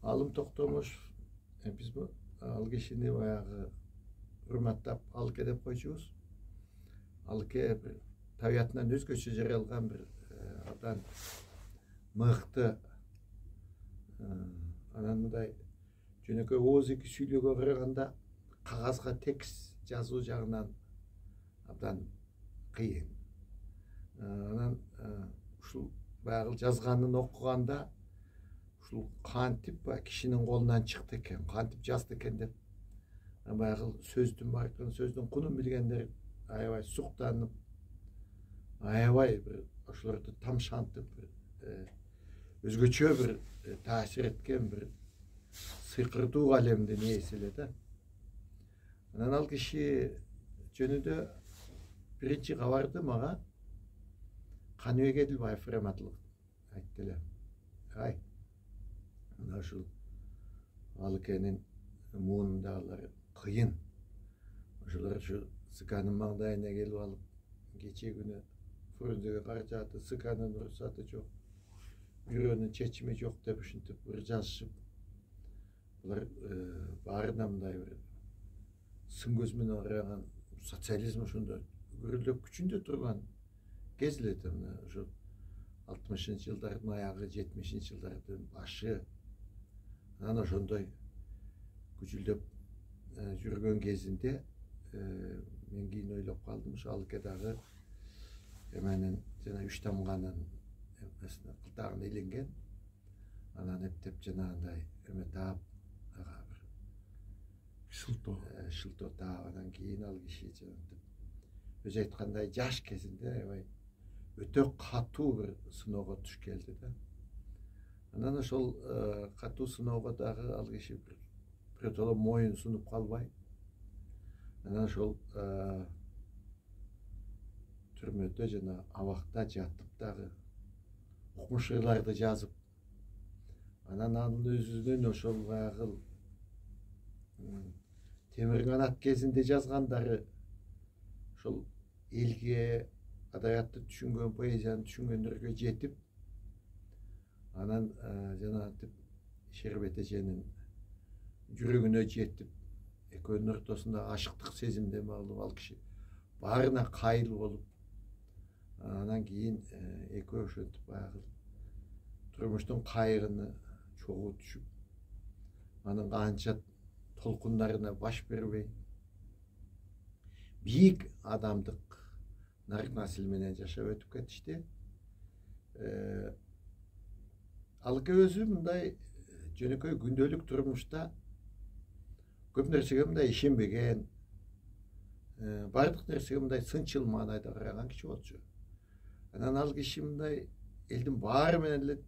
Alım Toktомуш biz bu al kişini bayağı hürmetlep alık edip koyuyoruz. Alık tabiatından özgöçü jaralgan bir adam mıhtı ananday jönökөй ооз эки сүйлөөгө караганда кагазга текст жазуу жагынан абдан кыйын. Анан ушул баягы жазганын окуганда ушул кантип кишинин колунан чыкты экен, кантип жазды экен деп баягы сөздүн баркын сөздүн кунун билгендер аябай суктанып, аябай бир ошолорду тамшантып өзгөчө бир таасир эткен бир сыйкырдуу калемдин ээси эле да. Анан ал киши жөнүндө биринчи кабарды мага Каныбек Эдилбаев рахматтуулук айтты эле. Ай, мына ушул алыкенин муунундагылар кыйын. Ошолор ушу СКнын маңдайына келип алып, кече күнү Фрунзеге каражаты СКнын уруксаты жок, бюронун чечими жок деп ушинтип бир жазышып, булар баарына мындай бир сын көз менен караган социализм ошондо гүрүлдөп күчүндө турган кез эле да, мына ошо 60-жылдардын аягы, 70-жылдардын башы. Анан ошондой күчүлдөп жүргөн кезинде мен кийин ойлоп калдым, ошо алыкедагы эменин жана үч тамганын кылтагына иленген. Анан эптеп жанагындай эме таап бир шылтоо таап, анан кийин ал киши өзү айткандай жаш кезинде аябай өтө катуу бир сыноого туш келди да. Анан ошол катуу сыноого дагы ал киши биротоло моюн сунуп калбай, анан ошол түрмөдө жана абакта жатып дагы укмуш ыйларды жазып, анан анын өзүнүн ошол баягы темир канат кезинде жазгандары ошол элге, адабиятты түшүнгөн, поэзияны түшүнгөндөргө жетип, анан жанагынтип Шербет эженин жүрөгүнө жетип, экөөнүн ортосунда ашыктык сезимден багылып, ал киши баарына кайыл болуп, анан кийин экөө ошентип баягы турмуштун кайгыны чогуу түшүп, анын канча толкундарына баш бербей, бийик адамдык нарк насил менен жашап өтүп кетишти. Алыке өзү мындай жөнөкөй күндөлүк турмушта көп нерсеге мындай ишенбеген, бардык нерсеге мындай сынчыл маанайда караган киши болчу. Анан ал киши мындай элдин баары менен эле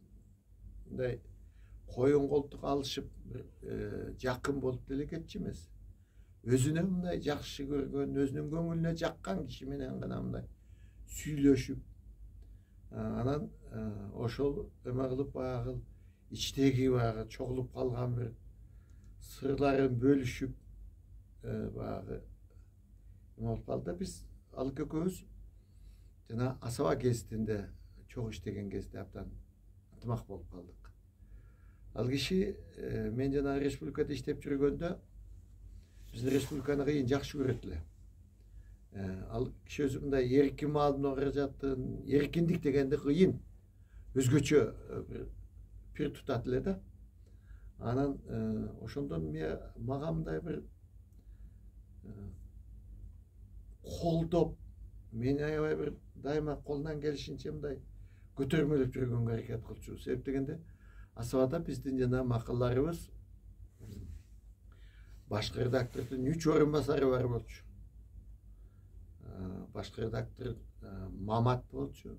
мындай коюн колтук алышып жакын болуп деле кетчү эмес. Өзүнө мындай жакшы көргөн, өзүнүн көңүлүнө жаккан киши менен гана мындай сүйлөшүп, анан ошол эме кылып баягы ичтеги баягы чогулуп калган бир сырларын бөлүшүп баягы эме болуп калды. Биз алык экөөбүз жана Асаба гезитинде чогуу иштеген кезде абдан ынтымак болуп калдык. Ал киши мен жана республикада иштеп жүргөндө биздин республиканы кыйын жакшы көрөт эле. Ал киши өзү мындай эркин маалымат каражатын, эркиндик дегенди кыйын өзгөчө пир тутат эле да. Анан ошондон мага мындай бир колдоп, мени аябай бир дайыма колунан келишинче мындай көтөрмөлөп жүргөнгө аракет кылчу. Себеп дегенде Асабада биздин жана макалаларыбыз башкы редактордун 3 орун басары бар болчу. Башкы редактор Мамат болчу.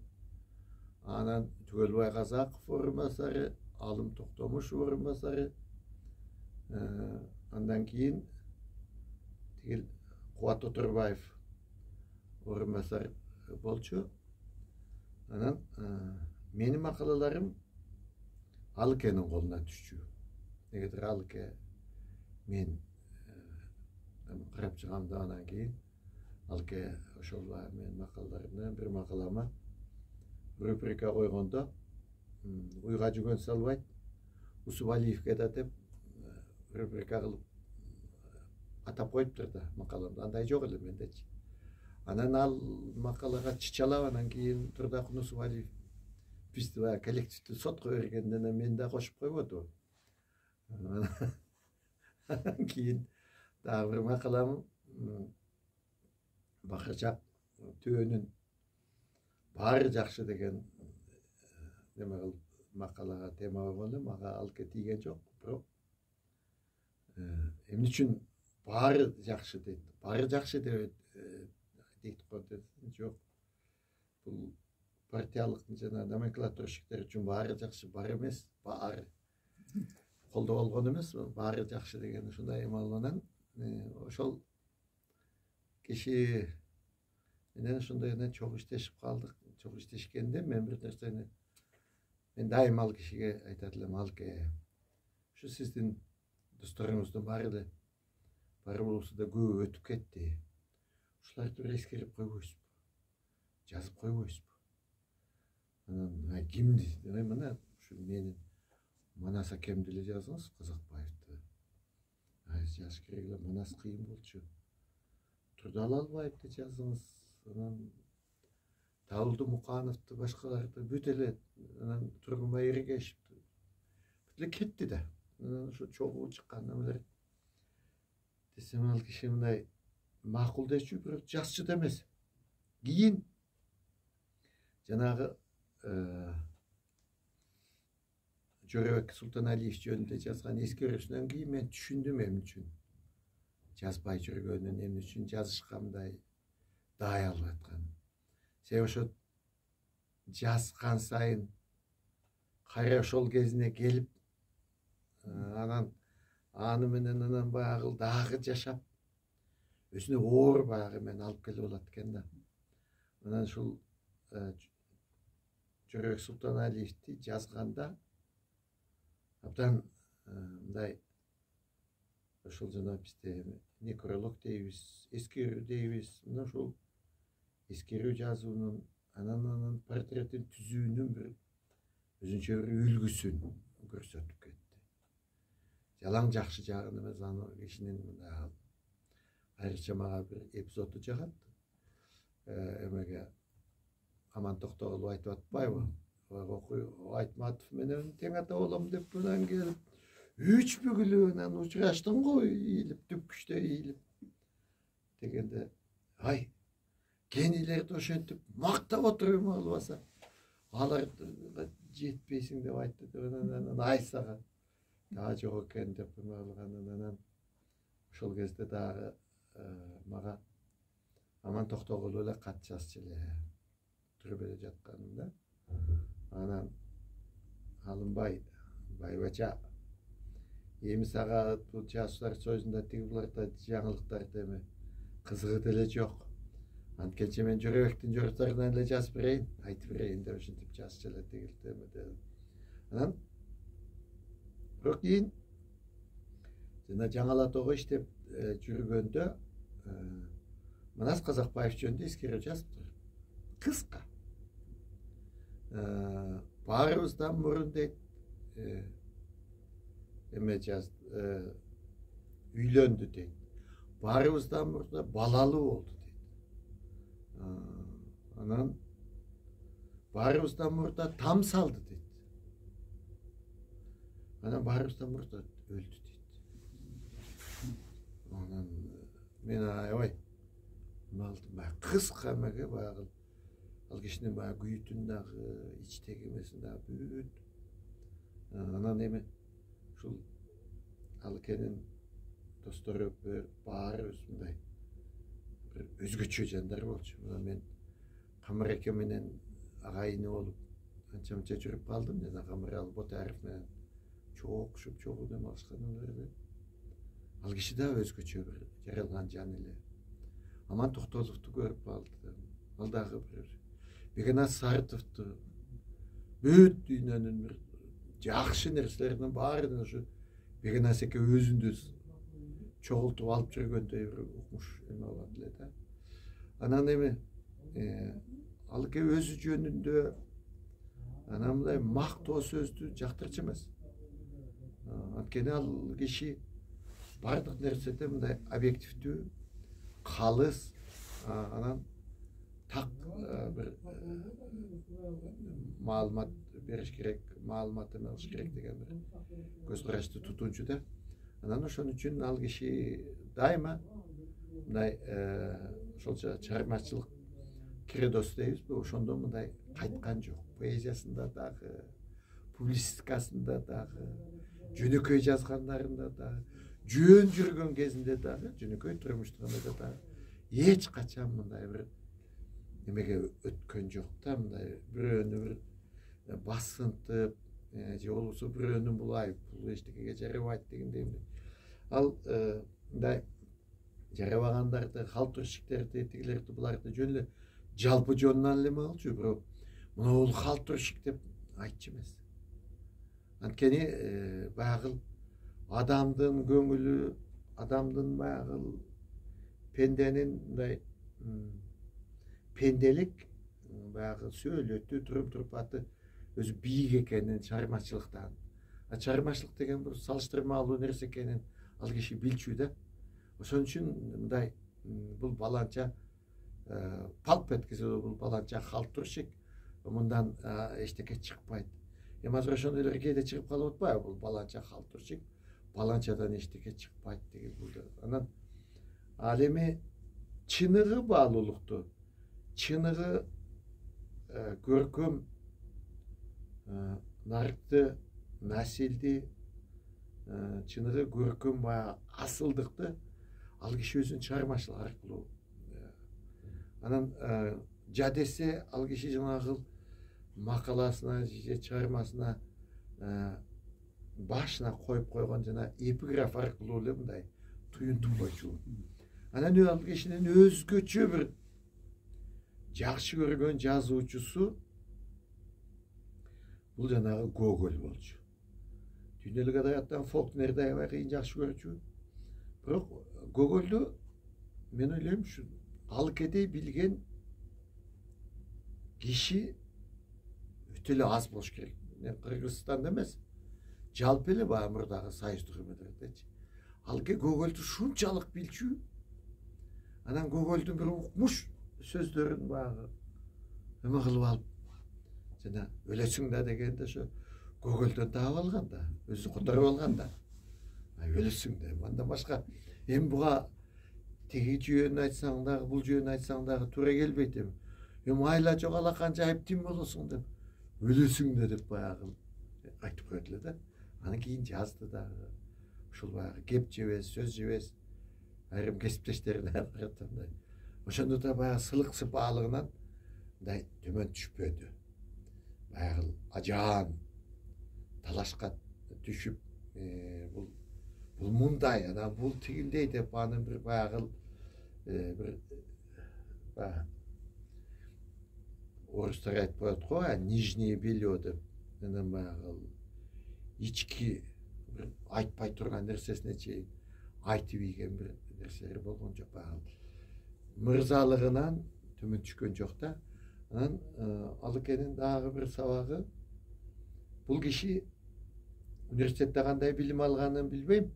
Анан Түгөлбай Казаков орун басары, Алым Токтомуш орун басары. Андан кийин тигил Кубат Отурбаев орун басары болчу. Анан менин макалаларым Алыкенин колуна түшчү. Негедир Алыке мен карап чыгамда, анан кийин Алыке ошол менин макалаларымдан бир макалама рубрика койгондо уйга жүгөн салбайт, Усубалиевке да деп рубрика кылып атап коюптур да макаламда. Андай жок эле мендечи. Анан ал макалага чычалап анан кийин Турдакун Усубалиев фестиваль коллективдүү сотко бергенден мен да кошуп койбодум. Анан кийин дагы бир макалам Бакырчак Төөнүн баары жакшы деген неме кылып макалага тема койгону мага алке тийген жок. Бирок эмне үчүн баары жакшы дейт. Баары жакшы деп дейт го жок. Бул партиялык жана номенклатурщиктер үчүн баары жакшы, бар эмес, баары. Колдо болгон эмес, баары жакшы деген ушундай эмаланан ошол киши менен ошондой эле чогуу иштешип калдык. Чогуу иштешкенде мен бир нерсени мен дайыма ал кишиге айтат элем, алке. Ушу сиздин досторуңуздун баары эле бар болсо да көп өтүп кетти. Ушуларды бир эскерип койбойсузбу? Жазып койбойсузбу? Анан кимди? Мына ушу менин Манас акемди эле жазыңыз, Казакбаевди. Жазыш керек эле, Манас кыйын болчу. Турдалалбаевди жазыңыз. Анан Давылды Мукановду, башкаларды бүт эле анан Тургунбай Эргешевди. Бүт эле кетти да. Анан ошо чогуу чыккан немелер десем ал киши мындай макулдечү, бирок жазчу да эмес. Кийин жанагы Жорабек Султаналиев жөнүндө жазган эскерүүсүнөн кийин мен түшүндүм эмне үчүн жазбай жүргөнүн, эмне үчүн жазышка мындай даай алып атканын. Себеби ошо жазган сайын кайра ошол кезине келип анан аны менен анан баягы дагы жашап өзүнө оор баягы мен алып келип алат экен да. Анан ушул Жорабек Султаналиевди жазганда абдан мындай ошол жана бизде некролог дейбиз, эскерүү дейбиз. Мына ошол эскерүү жазуунун анан портретин түзүүнүн бир өзүнчө бир үлгүсүн көрсөтүп кетти. Жалаң жакшы жагын эмес, аны кишинин мына айрыкча мага бир эпизоду жагат. Эмеге Аман Токтогулов айтып атпайбы? Айтматов менен тең ата болом деп анан келип үч бүгүлүп анан учураштың го ийилип, түпкүчтө ийилип дегенде, ай, кенилерди ошентип мактап отурбайбы албаса, аларга жетпейсиң деп айтты деп анан ай сага дагы жок экен деп анан ошол кезде дагы мага Аман Токтогулов эле кат жазчу эле түрбөдө жатканымда. Анан Алымбай Байбача эми сага бул жазуулар союзунда тиги буларда жаңылыктарды эми кызыгы деле жок. Анткенче мен Жорабектин жорттарынан эле жазып берейин, айтып берейин деп ушинтип жазчу эле тигилтеме. Анан бирок кийин жана Жаңы Ала тоого иштеп жүргөндө Манас Казакбаев жөнүндө эскерүү жазыптыр. Кыска. Баарыбыздан мурун дейт эме жазды, үйлөндү дейт. Баарыбыздан мурда балалуу болду дейт. Анан баарыбыздан мурда там салды дейт. Анан баарыбыздан мурда өлдү дейт. Анан мен аябай малдым баягы кыска эмеге баягы ал кишинин баягы күйүтүн дагы ичтеги эмесин дагы бүт. Анан эми ушул алкенин достору баарыбыз мындай бир өзгөчө жандар болчу. Мына мен Камыр эке менен агайыны болуп анча мынча жүрүп калдым. Жана Камыралы Ботаев менен чогушуп чогуу нем алышкан эле. Ал киши да өзгөчө бир жаралган жан эле. Аман Токтогуловду көрүп калдым. Ал дагы бир Бекенас Сартовду бүт дүйнөнүн бир жакшы нерселеринин баарын ушу Бекенас эке өзүндө чогултуп алып жүргөндөй бир укмуш эме болот эле да. Анан эми ал эке өзү жөнүндө анан мындай мактоо сөздү жактырчу эмес. Antkeni al kişi bardıq nersede mınday obyektивдүү, kalыс, anan tak bir malumat beriş gerek, malumat alış gerek degen bir göz karashты tutunчу da. Anan ошон үчүн ал киши дайыма мындай ошолчо чыгармачылык кредосу дейбизби, ошондо мындай кайткан жок. Поэзиясында дагы, публицистикасында дагы, жөнөкөй жазгандарында дагы, жөн жүргөн кезинде дагы, жөнөкөй турмуштагында дагы эч качан мындай бир немеге өткөн жок да, мындай бирөөнү бир басынтып, же болбосо бирөөнү булай, бул эчтекеге жарабайт дегендей. Ал мындай жарабагандарды, халтурщиктерди, тигилерди, буларды жөн эле жалпы жонунан эле алчу, бирок мына бул халтурщик деп айтчу эмес. Анткени баягы адамдын көңүлү, адамдын баягы пенденин мындай пенделик баягы сөйлөтү, туруп-турпаты өзү бийик экенин чыгармачылыктан. Чыгармачылык деген бул салыштырмалуу нерсе экенин ал киши билчү да. Ошон үчүн мындай бул баланча палп эткизе, бул баланча халтурщик, мындан эчтеке чыкпайт. Азыр ошондой эле кээде чыгып калып атпайбы, бул баланча халтурщик, баланчадан эчтеке чыкпайт деген бул. Анан ал эми чыныгы баалуулукту, чыныгы көркөм, нарыкты, населди, чыныгы көркөм баягы асылдыкты ал киши өзүнүн чыгармачылыгы аркылуу. Анан жадесе ал киши жанагы макаласына же чыгармасына башына коюп койгон жана эпиграф аркылуу эле мындай туюнтуп койчу. Анан ал кишинин өзгөчө бир жакшы көргөн жазуучусу бул жанагы Гоголь болчу. Дүйнөлүк адабияттан Фолкнерди аябай кыйын жакшы көрчү. Бирок Гогольду мен ойлойм ушу ал кедей билген киши өтө эле аз болуш керек. Кыргызстанда эмес, жалпы эле баягы мурдагы союздук эмелердечи. Ал Гогольду ушунчалык билчү. Анан Гогольдун бир укмуш сөздөрүн баягы эме кылып алып, жана өлөсүң да дегенде ошо Гогольдон таап алган да, өзү которуп алган да. Өлөсүң да, андан башка эми буга теги жүйөнү айтсаң дагы, бул жүйөнү айтсаң дагы туура келбейт эми. Эми айла жок ала канча айыптын болосуң деп, өлөсүң да деп баягы айтып койду эле да. Анан кийин жазды дагы. Ушул баягы кеп жебес, сөз жебес, айрым кесиптештерине карата. Ошондо да баягы сылык сыпаалыгынан мындай төмөн түшпөдү. Баягы ажаан талашка түшүп, бул мындай, анан бул тигиндей деп анын бир баягы бир орустар айтып коет го, нижнее белье деп. Анан баягы ички бир айтпай турган нерсесине чейин айтып ийген бир нерселер болгон жок. Баягы мырзалыгынан төмөн түшкөн жок да. Анан ал экенин дагы бир сабагы, бул киши университетте кандай билим алганын билбейм,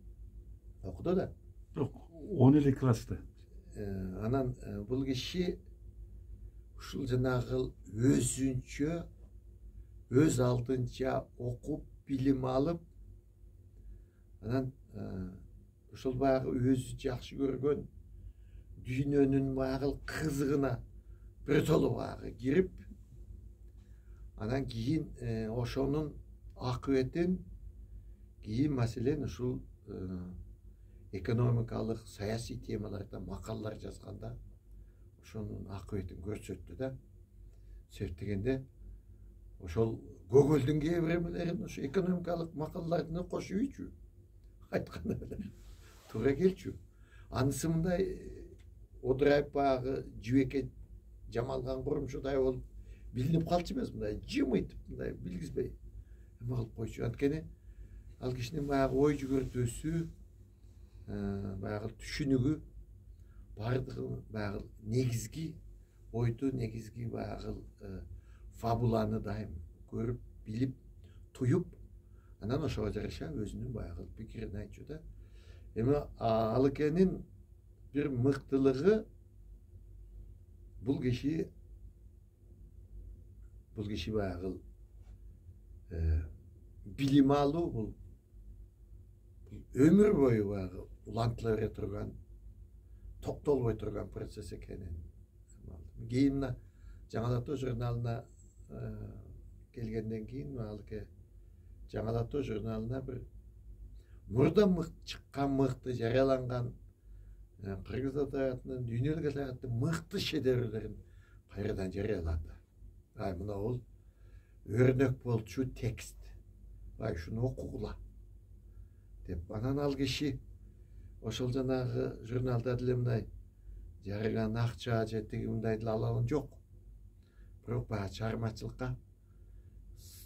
окуду да. Жок, 10 класста. Анан бул киши ушул жанагы өзүнчө, өз алдынча окуп, билим алып, анан ушул баягы өзү жакшы көргөн дүйнөнүн баягы кызыгына биртоло баягы кирип, анан кийин ошонун акыбетин кийин маселен ушул экономикалык, саясий темаларда макалалар жазганда ошонун акыбетин көрсөттү да. Себеп дегенде ошол Гогольдун кээ бир эмелерин ошо экономикалык макалаларына кошуп ийчү. Айтканда эле туура келчү. Анысы мындай одурайып баягы жибекке жамалган курумшудай болуп билинип калчу эмес, мындай жымыйтып, мындай билгизбей эме кылып койчу. Анткени ал кишинин баягы ой жүгүртүүсү, баягы түшүнүгү бардыгы баягы негизги ойду, негизги баягы фабуланы дайым көрүп, билип, туюп, Анан ошого жараша өзүнүн баягы пикирин айтчу да. Эми Алыкенин bir mıhtılığı bul kişi bayağı bilim alı bul ömür boyu bayağı ulantılır turgan toktol boy turgan proses ekenen. Keyin Жаңалатуу журналына келгенден кийин Алыке Жаңалатуу журналына bir мурда чыккан мыкты жарыяланган Кыргыз адабиятынын дүйнөлүк адабияттын мыкты шедеврлерин кайрадан жарыялады. Мына ол өрнөк болчу текст. Шуну окугула деп анан ал киши ошол жанагы журналда деле мындай жарыган акча же тиги мындай деле алган жок. Бирок баягы чыгармачылыкка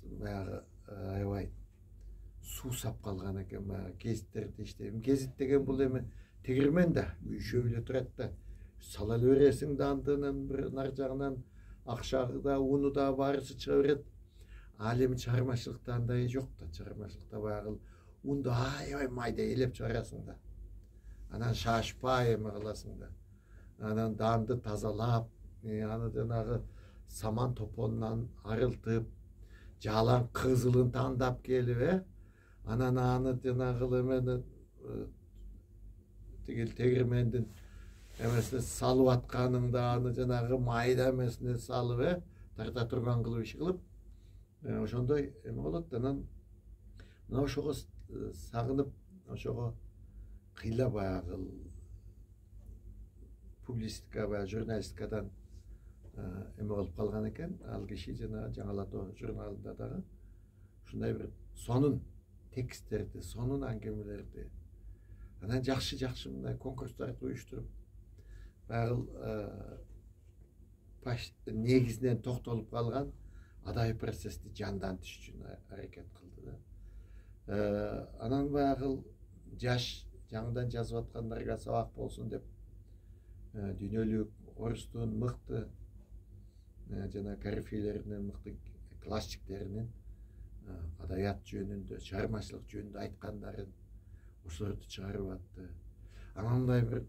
баягы аябай суу сап калган экен. Баягы гезиттерди иштейм. Гезит деген бул эми тегирмен да үйшөп эле турат да. Сала эле бересиң да андынын бир нар жагынан акчагы да уну да баарысы чыга берет. Ал эми чыгармачылыкта андай жок да. Чыгармачылыкта баягы унду аябай майда элеп чыгарасың да. Анан шашпай эме кыласың да. Анан данды тазалап, аны жанагы саман топонунан арылтып, жалаң кызылын тандап келип, анан аны жанагы эмени тигил тегирмендин эмесине салып атканыңда аны жанагы майда эмесине салып, тарта турган кылып иш кылып, ошондой эме болот. Анан мына ошого сагынып, ошого кыйла баягы публистика баягы журналистикадан эме болуп калган экен. Ал киши жана Жаңалатуу журналында дагы ушундай бир сонун тексттерди, сонун аңгемелерди, анан жакшы мындай конкурстарды уюштуруп баягы негизинен токтолуп калган адабий процессти жандантыш үчүн аракет кылды да. Анан баягы жаш жаңыдан жазып аткандарга сабак болсун деп дүйнөлүк орустун мыкты жана корифейлеринин мыкты классиктеринин адабият жөнүндө, чыгармачылык жөнүндө айткандарын ошолорду чыгарып атты. Анан мындай бир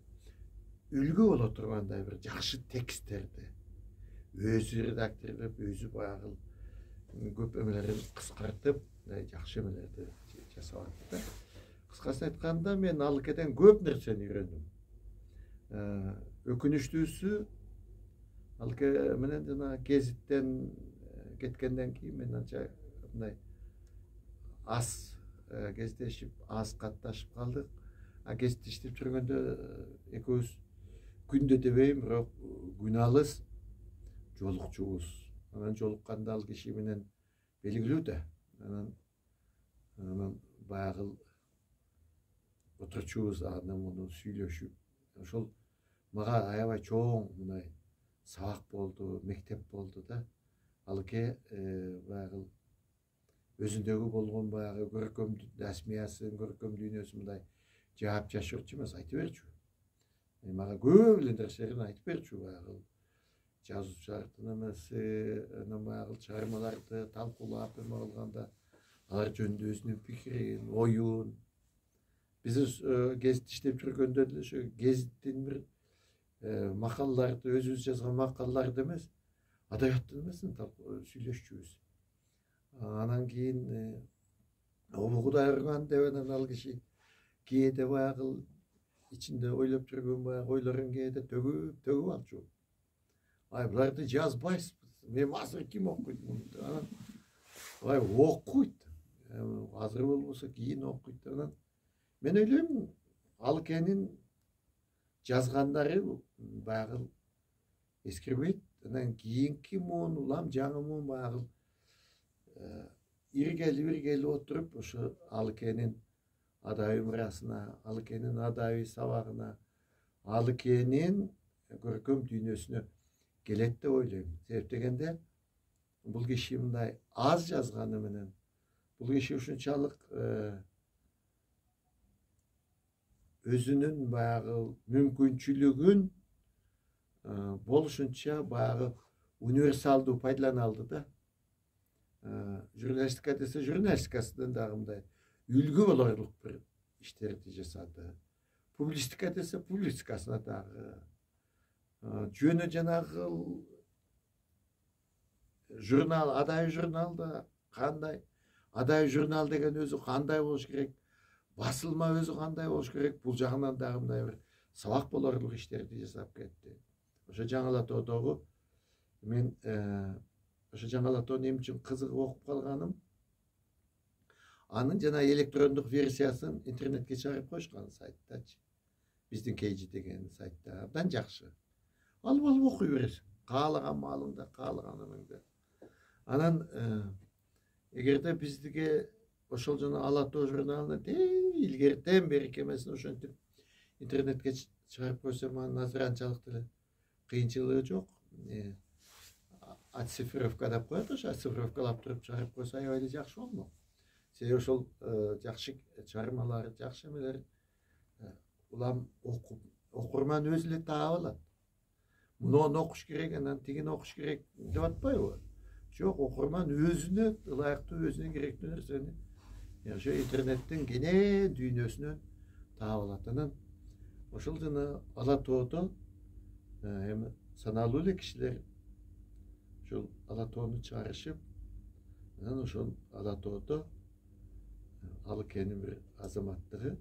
үлгү боло тургандай бир жакшы тексттерди өзү редакторлоп, өзү баягы көп эмелерин кыскартып, жакшы эмелерди жасап атты да. Кыскасы айтканда мен Алыкеден көп нерсени үйрөндүм. Өкүнүчтүүсү Алыке менен жана гезиттен кеткенден кийин мен анча мындай аз кездешип, аз катташып калдык. Гезитте иштеп жүргөндө экөөбүз күндө дебейм, бирок күн алыс жолукчубуз. Анан жолукканда ал киши менен белгилүү да. Анан баягы отурчубуз, анан муну сүйлөшүп. Ошол мага аябай чоң мындай сабак болду, мектеп болду да. Алыке баягы өзүндөгү болгон баягы көркөм асмиясын, көркөм дүйнөсүн мындай жаап жашырчу эмес, айтып берчү. Мага көп эле нерселерин айтып берчү. Баягы жазуучулардын эмеси, анан баягы чыгармаларды талкуулап эме кылганда алар жөнүндө өзүнүн пикирин, оюн. Биз гезит иштеп жүргөндө деле ошо гезиттин бир макалаларды, өзүбүз жазган макалаларды эмес, адабияттын эмесин сүйлөшчүбүз. Анан кийин Кудай урган деп анан ал киши кээде баягы ичинде ойлоп жүргөн баягы ойлорун кээде төгүп алчу. Буларды жазбайсызбы? Мен азыр ким окуйт муну? Анан окуйт. Азыр болбосо кийин окуйт. Анан мен ойлойм, Алыкенин жазгандары баягы эскирбейт. Анан кийинки муун улам жаңы муун баягы иргели отуруп ошо Алыкенин адабий мурасына, Алыкенин адабий сабагына, Алыкенин көркөм дүйнөсүнө келет деп ойлойм. Себеп дегенде бул киши мындай аз жазганы менен бул киши ушунчалык өзүнүн баягы мүмкүнчүлүгүн болушунча баягы универсалдуу пайдалана алды да. Jurnalistika dese jurnalistikasından dağımday ülgü olарлық bir işlerdi жасады. Publistika dese publistikasına dağı. Жөнü жанагы журнал, адай журналда қандай, адай журнал деген өзі қандай болуш керек, басылма өзі қандай болуш керек, бұл жағынан дағы мындай бір сабақ боларлық іштерді жасап кетті. Ошо Жаңалатоодогу мен ошо Жаңалатоо эмне үчүн кызыгып окуп калганым, анын жана электрондук версиясын интернетке чыгарып коюшкан сайттачы. Биздин Кейжи деген сайтта абдан жакшы. Алып окуй бересиң. Каалаган маалыңда, каалаган өмүңдө. Анан эгерде биздиге ошол жана Ала-Тоо журналына илгертен бери кемесин ошентип интернетке чыгарып койсом, анын азыр анчалык деле кыйынчылыгы жок. Оцифровка деп коет, ошо оцифровкалап туруп чыгарып койсо аябай эле жакшы болмок. Себеби ошол жакшы чыгармалар, жакшы эмелер улам окуп, окурман өзү эле таап алат. Муну окуш керек, анан тигини окуш керек деп атпайбы? Жок, окурман өзүнө ылайыктуу, өзүнө керектүү нерсени ошо интернеттин кене дүйнөсүнөн таап алат. Анан ошол жана Ала-Тоодо эми саналуу эле кишилер ошол Ала-Тоону чыгарышып, анан ошол Ала-Тоодо Алыкенин бир азаматтыгы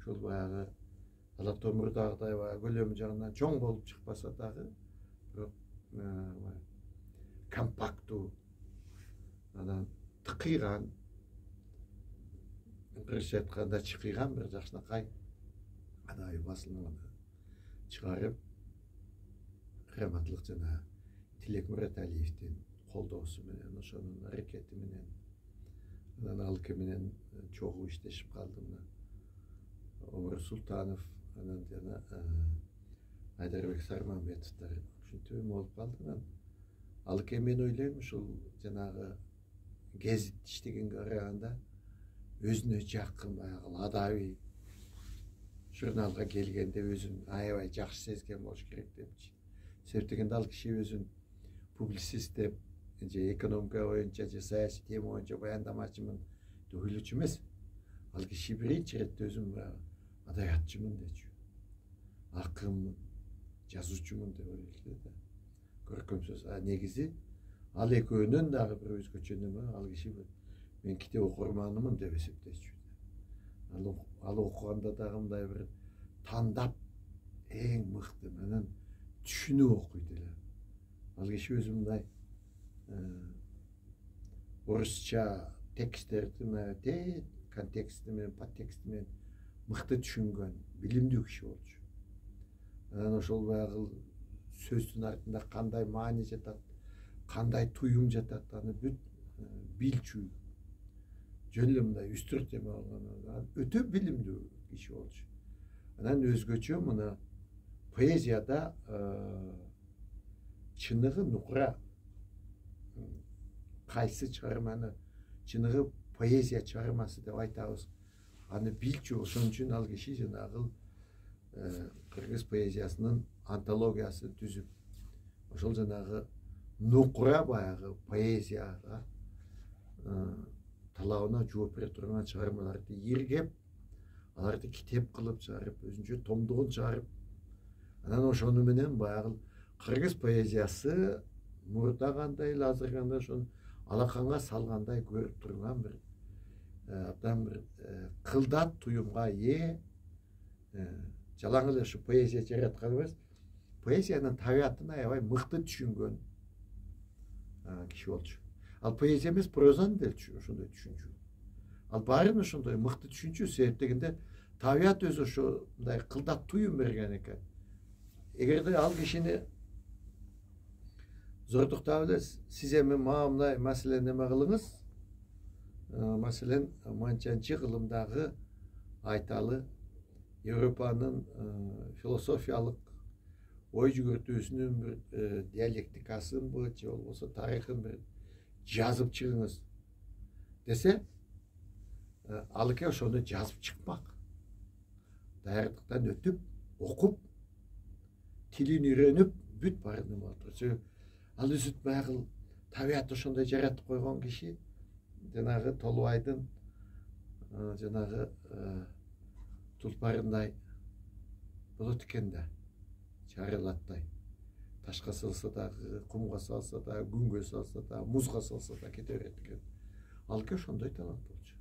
ошол баягы Ала-Тоо мурдагыдай баягы көлөмү жагынан чоң болуп чыкпаса дагы, бирок компактуу, анан тыкыйган, кыргызча айтканда чыкыйган бир жакшынакай адай басылманы чыгарып, Рематлык жана Тилек Мураталиевдин колдоосу менен, ошонун аракети менен, анан Алыке менен чогуу иштешип калдым. Омар Султанов, анан жана Айдарбек Сарманбетовдор ушинтип болуп калды. Алыке мен ойлойм, ушул жанагы гезит иштегенге караганда өзүнө жакын баягы адабий журналга келгенде өзүн аябай жакшы сезген болуш керек депчи. Себеп дегенде ал киши өзүн публицист деп, же экономика боюнча, же саясий тема боюнча баяндамачымын деп ойлочу эмес. Ал киши биринчи иретте өзүн баягы адабиятчымын дечү. Акынмын, жазуучумун деп ойлойт да. Көркөм сөз. Негизи ал экөөнүн дагы бир өзгөчө неме, ал киши мен китеп окурманымын деп эсептечү. Ал окуганда дагы мындай бир тандап эң мыкты менен түшүнүп окуйт эле. Ал киши өзү мындай орусча тексттерди контексти менен, подтексти менен мыкты түшүнгөн, билимдүү киши болчу. Анан ошол баягы сөздүн артында кандай маани жатат, кандай туюм жатат, аны бүт билчү. Жөн эле мындай үстүрт эме болгон, өтө билимдүү киши болчу. Анан өзгөчө мына поэзияда чыныгы нукура, кайсы чыгарманы чыныгы поэзия чыгармасы деп айтабыз, аны билчү. Ошон үчүн ал киши жанагы кыргыз поэзиясынын антологиясы түзүп, ошол жанагы нукура баягы поэзияга талабына жооп бере турган чыгармаларды иргеп, аларды китеп кылып чыгарып, өзүнчө томдугун чыгарып, анан ошону менен баягы кыргыз поэзиясы мурда кандай эле азыр кандай ошону алаканга салгандай көрүп турган бир абдан бир кылдат туюмга ээ, жалаң эле ушу поэзия жараткан эмес, поэзиянын табиятын аябай мыкты түшүнгөн киши болчу. Ал поэзия эмес, прозаны деле ошондой түшүнчү. Ал баарын ошондой мыкты түшүнчү, себеп дегенде табият өзү ошондой кылдат туюм берген экен. Эгерде ал кишини зордуктап эле сиз эми мага мындай маселени эме кылыңыз, маселен манчанчы кылымдагы айталы Европанын философиялык ой жүгүртүүсүнүн бир диалектикасынбы, же болбосо тарыхын бир жазып чыгыңыз десе, Алыке ошону жазып чыкмак. Даярдыктан өтүп, окуп, тилин үйрөнүп, бүт баарын эме болот. Ал өзү баягы табиатты ошондой жаратып койгон киши жанагы Толубайдын жанагы тулпарындай болот экен да, чарылаттай. Ташка салса дагы, кумга салса да, күнгө салса да, музга салса да кете берет экен. Алке ошондой талант болчу.